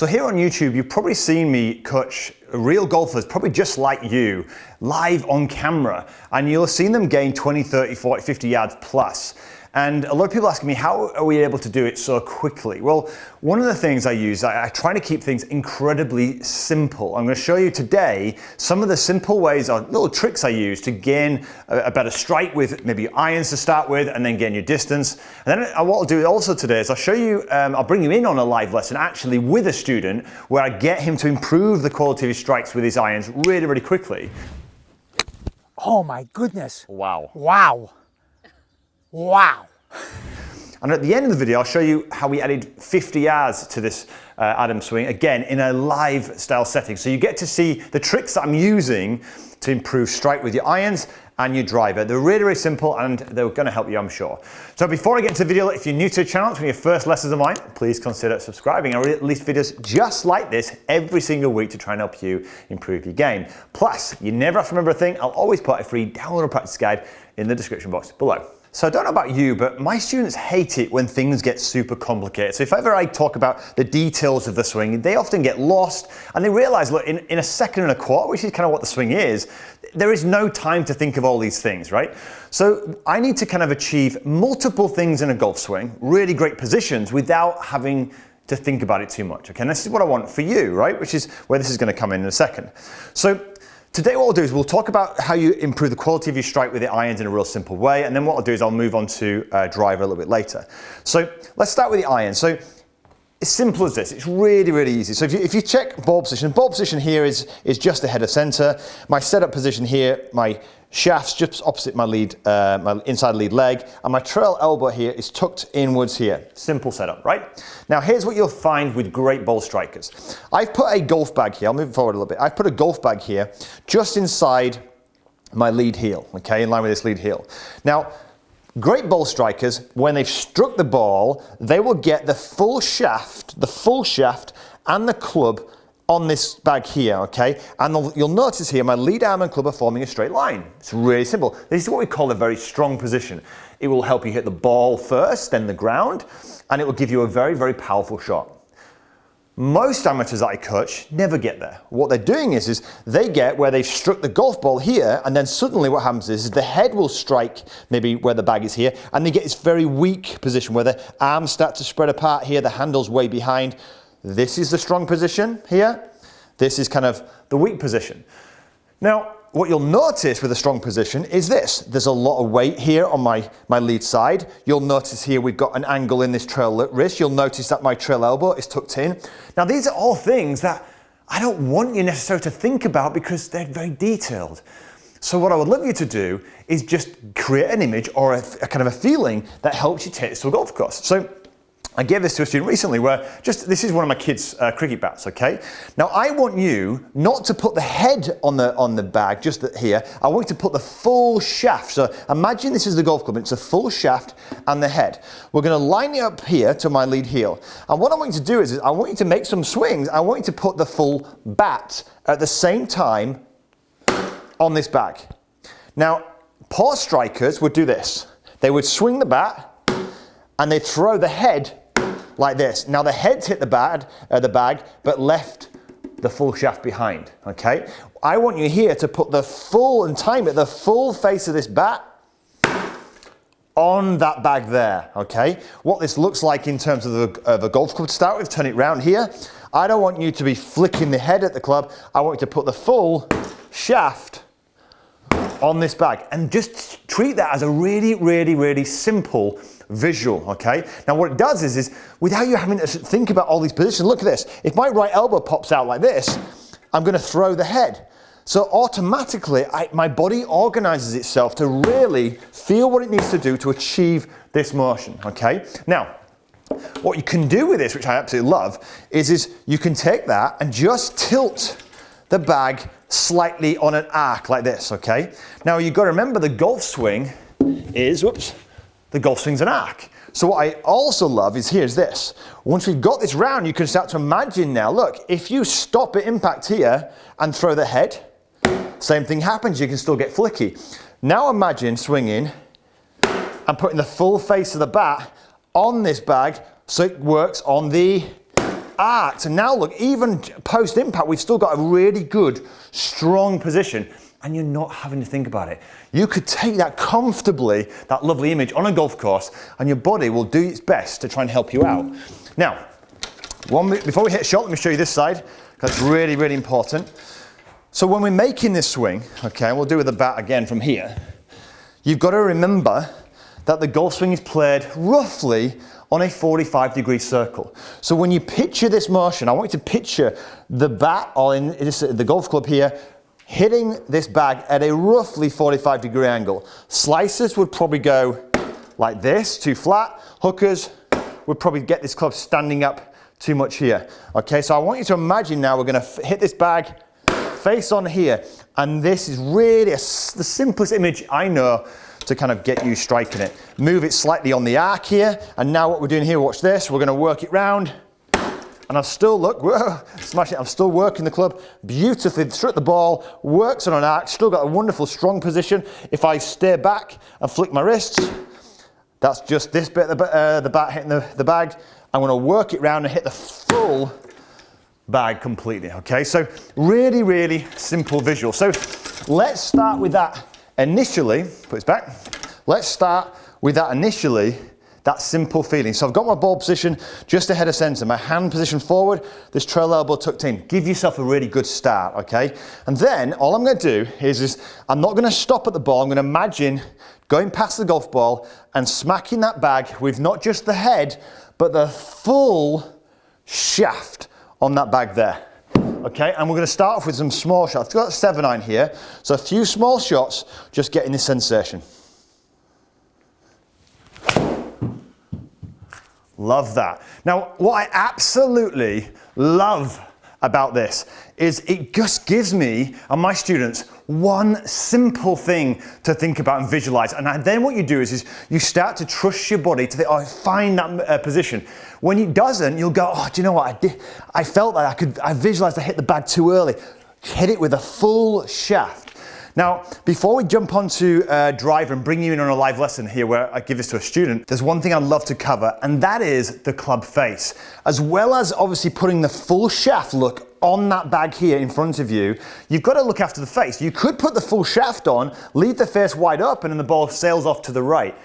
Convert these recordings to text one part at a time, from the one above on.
So here on YouTube, you've probably seen me coach real golfers, probably just like you, live on camera, and you'll have seen them gain 20, 30, 40, 50 yards plus. And a lot of people asking me, how are we able to do it so quickly? Well, one of the things I use, I try to keep things incredibly simple. I'm going to show you today some of the simple ways or little tricks I use to gain a better strike with maybe irons to start with and then gain your distance. And then what I'll do also today is I'll show you, I'll bring you in on a live lesson actually with a student where I get him to improve the quality of his strikes with his irons really, really quickly. Oh my goodness. Wow. Wow. Wow. And at the end of the video, I'll show you how we added 50 yards to this Adam swing, again, in a live style setting. So you get to see the tricks that I'm using to improve strike with your irons and your driver. They're really, really simple and they're going to help you, I'm sure. So before I get into the video, if you're new to the channel, it's one of your first lessons of mine, please consider subscribing. I release videos just like this every single week to try and help you improve your game. Plus, you never have to remember a thing. I'll always put a free downloadable practice guide in the description box below. So I don't know about you, but my students hate it when things get super complicated. So if ever I talk about the details of the swing, they often get lost and they realize, look, in a second and a quarter, which is kind of what the swing is, there is no time to think of all these things, right? So I need to kind of achieve multiple things in a golf swing, really great positions without having to think about it too much. Okay, and this is what I want for you, right? Which is where this is going to come in a second. So today what we'll do is we'll talk about how you improve the quality of your strike with the irons in a real simple way, and then what I'll do is I'll move on to driver a little bit later. So let's start with the iron. So as simple as this, it's really, really easy. So if you check ball position here is just ahead of center. My setup position here, my shaft's just opposite my lead, my inside lead leg, and my trail elbow here is tucked inwards here. Simple setup, right? Now here's what you'll find with great ball strikers. I've put a golf bag here, I'll move forward a little bit. I've put a golf bag here just inside my lead heel, okay, in line with this lead heel. Now, great ball strikers, when they've struck the ball, they will get the full shaft and the club on this bag here, okay? And you'll notice here my lead arm and club are forming a straight line. It's really simple. This is what we call a very strong position. It will help you hit the ball first, then the ground, and it will give you a very, very powerful shot. Most amateurs that I coach never get there. What they're doing is they get where they've struck the golf ball here, and then suddenly what happens is the head will strike maybe where the bag is here, and they get this very weak position where the arms start to spread apart here, the handle's way behind. This is the strong position here. This is kind of the weak position. Now, what you'll notice with a strong position is this. There's a lot of weight here on my lead side. You'll notice here we've got an angle in this trail wrist. You'll notice that my trail elbow is tucked in. Now, these are all things that I don't want you necessarily to think about because they're very detailed. So what I would love you to do is just create an image or a kind of a feeling that helps you take this to a golf course. So I gave this to a student recently where this is one of my kids' cricket bats, okay? Now I want you not to put the head on the bag, just here. I want you to put the full shaft. So imagine this is the golf club, it's a full shaft and the head. We're gonna line it up here to my lead heel. And what I want you to do is I want you to make some swings. I want you to put the full bat at the same time on this bag. Now, poor strikers would do this. They would swing the bat and they'd throw the head like this. Now the head's hit the bag, but left the full shaft behind, okay? I want you here to put the full, and time it, the full face of this bat on that bag there, okay? What this looks like in terms of a golf club to start with, turn it round here. I don't want you to be flicking the head at the club. I want you to put the full shaft on this bag and just treat that as a really, really, really simple visual, okay? Now what it does is without you having to think about all these positions, look at this. If my right elbow pops out like this, I'm gonna throw the head. So automatically, my body organizes itself to really feel what it needs to do to achieve this motion, okay? Now, what you can do with this, which I absolutely love, is you can take that and just tilt the bag slightly on an arc like this, okay? Now you've got to remember the golf swing is, the golf swing's an arc. So what I also love is here's this. Once we've got this round, you can start to imagine now, look, if you stop at impact here and throw the head, same thing happens, you can still get flicky. Now imagine swinging and putting the full face of the bat on this bag so it works on the arced, and now look, even post-impact, we've still got a really good, strong position, and you're not having to think about it. You could take that comfortably, that lovely image on a golf course, and your body will do its best to try and help you out. Now, before we hit a shot, let me show you this side, because it's really, really important. So when we're making this swing, okay, we'll do with the bat again from here, you've got to remember that the golf swing is played roughly on a 45-degree circle. So when you picture this motion, I want you to picture the bat, or in the golf club here, hitting this bag at a roughly 45-degree angle. Slicers would probably go like this, too flat. Hookers would probably get this club standing up too much here. Okay, so I want you to imagine now we're going to hit this bag face on here, and this is really the simplest image I know to kind of get you striking it. Move it slightly on the arc here, and now what we're doing here, watch this, we're going to work it round, and I've still, look, whoa, smash it, I'm still working the club beautifully, struck the ball, works on an arc, still got a wonderful strong position. If I stay back and flick my wrists, that's just this bit of the bat hitting the bag. I'm going to work it round and hit the full bag completely, okay? So really, really simple visual. So let's start with that initially, put this back. Let's start with that initially, that simple feeling. So I've got my ball position just ahead of center, my hand position forward, this trail elbow tucked in. Give yourself a really good start, okay? And then all I'm going to do is I'm not going to stop at the ball. I'm going to imagine going past the golf ball and smacking that bag with not just the head, but the full shaft on that bag there. Okay, and we're going to start off with some small shots. I've got a 7-iron here, so a few small shots, just getting this sensation. Love that. Now, what I absolutely love about this is it just gives me and my students one simple thing to think about and visualize. And then what you do is you start to trust your body to think, oh, find that position. When it doesn't, you'll go, oh, do you know what? I felt that I visualized I hit the bag too early. Hit it with a full shaft. Now, before we jump onto driver and bring you in on a live lesson here where I give this to a student, there's one thing I'd love to cover, and that is the club face. As well as obviously putting the full shaft look on that bag here in front of you, you've got to look after the face. You could put the full shaft on, leave the face wide open, and the ball sails off to the right.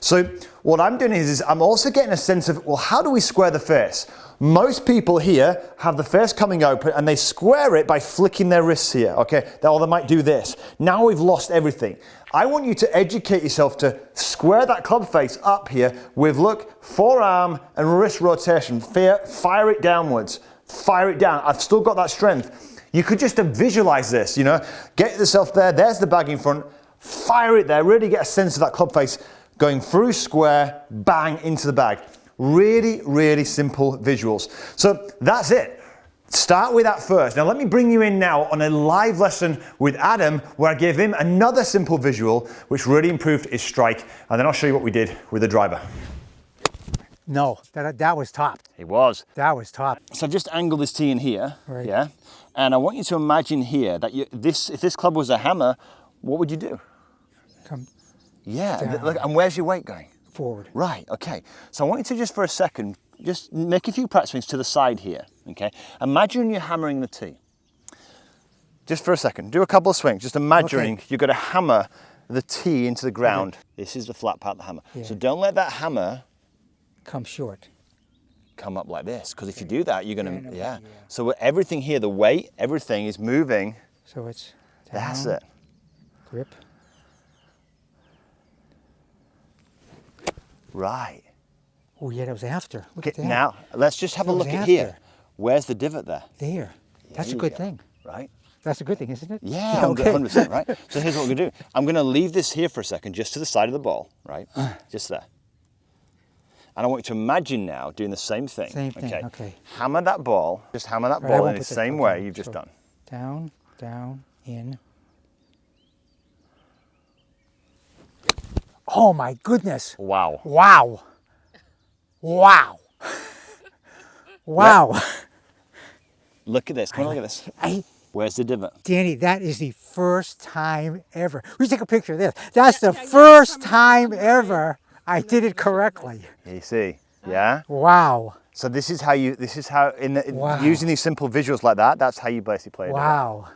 So what I'm doing is I'm also getting a sense of, well, how do we square the face? Most people here have the face coming open and they square it by flicking their wrists here, okay? Or they might do this. Now we've lost everything. I want you to educate yourself to square that club face up here with, look, forearm and wrist rotation. Fire it downwards. Fire it down. I've still got that strength. You could just visualize this, you know? Get yourself there. There's the bag in front. Fire it there. Really get a sense of that club face going through square, bang, into the bag. Really, really simple visuals. So that's it. Start with that first. Now let me bring you in now on a live lesson with Adam where I gave him another simple visual which really improved his strike, and then I'll show you what we did with the driver. No, that was top. It was. That was top. So I've just angled this tee in here, right. Yeah? And I want you to imagine here that if this club was a hammer, what would you do? Come Yeah, look, and where's your weight going? forward. Right, okay. So I want you to just for a second, just make a few practice swings to the side here, okay? Imagine you're hammering the tee. Just for a second, do a couple of swings, just imagining you're going to hammer the tee into the ground. Okay. This is the flat part of the hammer. Yeah. So don't let that hammer come short. Come up like this, because if you do that, you're going to, So everything here, the weight, everything is moving. So it's down, that's it. Grip. Right. Oh yeah, that was after. Look at that. Now, let's just have a look at here. Where's the divot there? There. That's a good thing. Right? That's a good thing, isn't it? Yeah, 100%, right? So here's what we're going to do. I'm going to leave this here for a second, just to the side of the ball, right? Just there. And I want you to imagine now doing the same thing. Same thing, okay. Hammer that ball, just hammer that ball in the same way you've just done. Down, down, in. Oh my goodness. Wow. Wow. Wow. Wow. Look at this. Come on, look at this. Where's the divot? Danny, that is the first time ever. We take a picture of this. That's the first time ever I did it correctly. You see? Yeah? Wow. So this is how using these simple visuals like that, that's how you basically play it. Wow.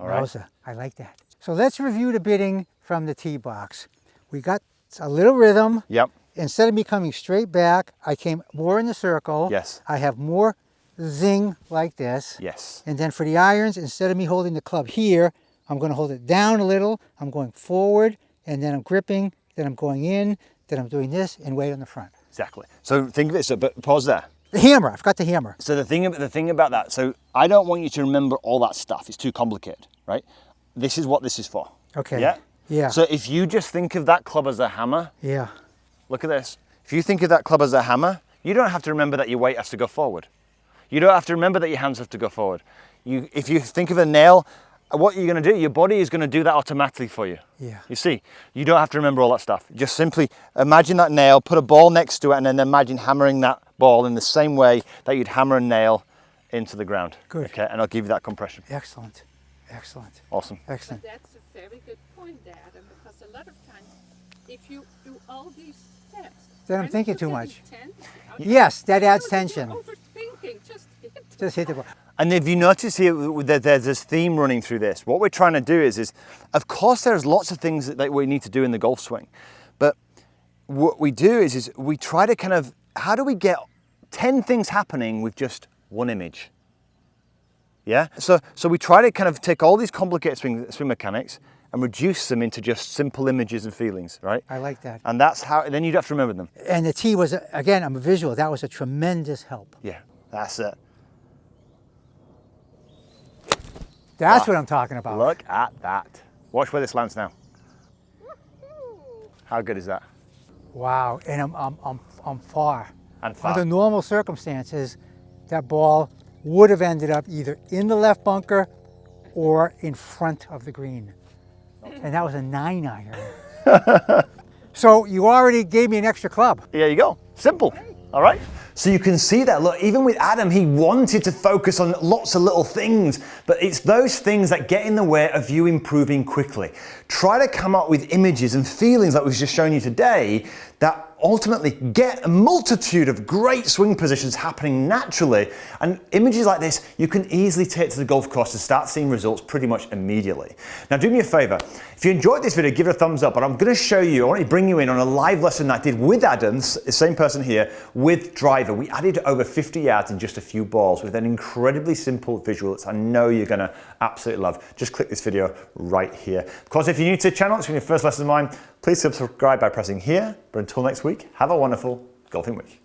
All right. Wowza, I like that. So let's review the bitting from the tee box. We got a little rhythm. Yep. Instead of me coming straight back, I came more in the circle. Yes. I have more zing like this. Yes. And then for the irons, instead of me holding the club here, I'm going to hold it down a little. I'm going forward, and then I'm gripping, then I'm going in, then I'm doing this, and weight on the front. Exactly. So think of it, but pause there. The hammer, I've got the hammer. So the thing about that, so I don't want you to remember all that stuff. It's too complicated, right? This is what this is for. Okay. Yeah? Yeah. So if you just think of that club as a hammer, Yeah. look at this. If you think of that club as a hammer, you don't have to remember that your weight has to go forward. You don't have to remember that your hands have to go forward. If you think of a nail, what you're going to do, your body is going to do that automatically for you. Yeah. You see, you don't have to remember all that stuff. Just simply imagine that nail, put a ball next to it, and then imagine hammering that ball in the same way that you'd hammer a nail into the ground. Good. Okay, and I'll give you that compression. Excellent. Excellent. Awesome. Excellent. But that's a very good point, Adam, because a lot of times, if you do all these steps, Then I'm and thinking you're too getting much. tense, Yes, that adds you're tension. overthinking, Just hit the ball. And if you notice here that there's this theme running through this, what we're trying to do is of course there's lots of things that we need to do in the golf swing, but what we do is we try to kind of, how do we get 10 things happening with just one image? Yeah? So we try to kind of take all these complicated swing mechanics and reduce them into just simple images and feelings, right? I like that. And that's how, then you'd have to remember them. And the tee was, again, I'm a visual. That was a tremendous help. Yeah, that's it. That's what I'm talking about. Look at that. Watch where this lands now. How good is that? Wow. And I'm far. And far. Under normal circumstances, that ball would have ended up either in the left bunker or in front of the green. And that was a 9-iron. So you already gave me an extra club. There you go. Simple. All right. So you can see that, look, even with Adam, he wanted to focus on lots of little things, but it's those things that get in the way of you improving quickly. Try to come up with images and feelings like we've just shown you today that ultimately get a multitude of great swing positions happening naturally. And images like this, you can easily take to the golf course and start seeing results pretty much immediately. Now do me a favor, if you enjoyed this video, give it a thumbs up, but I'm gonna show you, I want to bring you in on a live lesson that I did with Adam, the same person here, with driver. We added over 50 yards in just a few balls with an incredibly simple visual that I know you're gonna absolutely love. Just click this video right here. Of course, if you're new to the channel, it's been your first lesson of mine, please subscribe by pressing here. But until next week, have a wonderful golfing week.